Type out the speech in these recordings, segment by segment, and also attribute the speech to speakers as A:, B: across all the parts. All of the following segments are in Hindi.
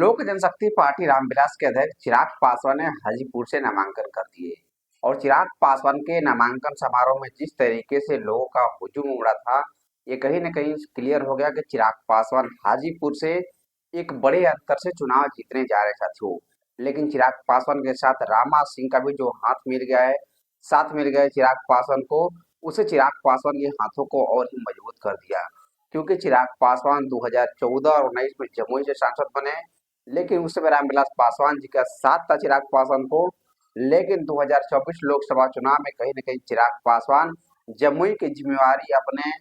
A: लोक जनशक्ति पार्टी रामविलास के अध्यक्ष चिराग पासवान ने हाजीपुर से नामांकन कर दिए और चिराग पासवान के नामांकन समारोह में जिस तरीके से लोगों का हुजूम उमड़ा था, ये कहीं न कहीं क्लियर हो गया कि चिराग पासवान हाजीपुर से एक बड़े अंतर से चुनाव जीतने जा रहे साथियों। लेकिन चिराग पासवान के साथ रामा सिंह का भी जो हाथ मिल गया है, साथ मिल गए चिराग पासवान को, उसे चिराग पासवान के हाथों को और ही मजबूत कर दिया। क्योंकि चिराग पासवान 2014 और 19 में जमुई से सांसद बने, लेकिन उस समय रामविलास पासवान जी का साथ था चिराग पासवान को। लेकिन 2024 लोकसभा चुनाव में कहीं न कहीं चिराग पासवान जमुई की जिम्मेवारी अपने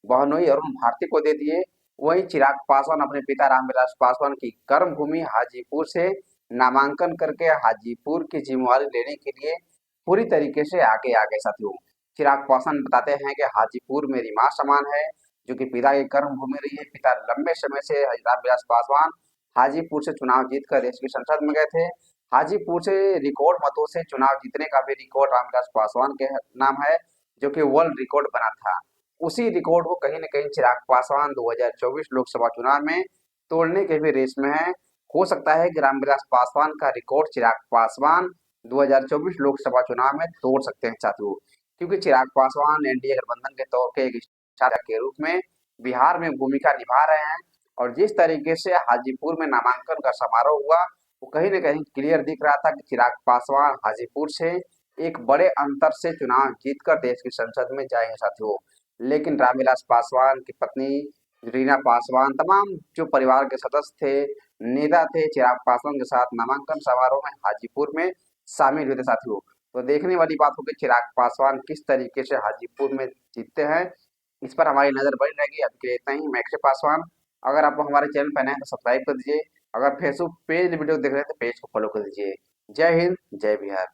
A: बहनोई अरुण भारती को दे दिए। वहीं चिराग पासवान अपने पिता रामविलास पासवान की कर्म भूमि हाजीपुर से नामांकन करके हाजीपुर की जिम्मेवारी लेने के लिए पूरी तरीके से आगे आ गए साथियों। चिराग पासवान बताते हैं कि हाजीपुर मेरी मां समान है, जो कि पिता की कर्म भूमि रही है। पिता लंबे समय से रामविलास पासवान हाजीपुर से चुनाव जीतकर देश की संसद में गए थे। हाजीपुर से रिकॉर्ड मतों से चुनाव जीतने का भी रिकॉर्ड रामविलास पासवान के नाम है, जो कि वर्ल्ड रिकॉर्ड बना था। उसी रिकॉर्ड को कहीं न कहीं चिराग पासवान 2024 लोकसभा चुनाव में तोड़ने के भी रेस में है। हो सकता है कि रामविलास पासवान का रिकॉर्ड चिराग पासवान 2024 लोकसभा चुनाव में तोड़ सकते हैं साथियों। क्योंकि चिराग पासवान एनडीए गठबंधन के तौर के एक स्टार के रूप में बिहार में भूमिका निभा रहे हैं। और जिस तरीके से हाजीपुर में नामांकन का समारोह हुआ, वो कहीं न कहीं क्लियर दिख रहा था कि चिराग पासवान हाजीपुर से एक बड़े अंतर से चुनाव जीतकर देश की संसद में जाएंगे साथियों। लेकिन रामविलास पासवान की पत्नी रीना पासवान, तमाम जो परिवार के सदस्य थे, नेता थे, चिराग पासवान के साथ नामांकन समारोह में हाजीपुर में शामिल हुए थे साथियों। तो देखने वाली बात होगी चिराग पासवान किस तरीके से हाजीपुर में जीतते हैं, इस पर हमारी नजर बनी रहेगी। अब के लिए इतना ही। मैं अक्षय पासवान। अगर आप हमारे चैनल पर नए हैं तो सब्सक्राइब कर दीजिए। अगर फेसबुक पेज वीडियो देख रहे हैं तो पेज को फॉलो कर दीजिए। जय हिंद, जय बिहार।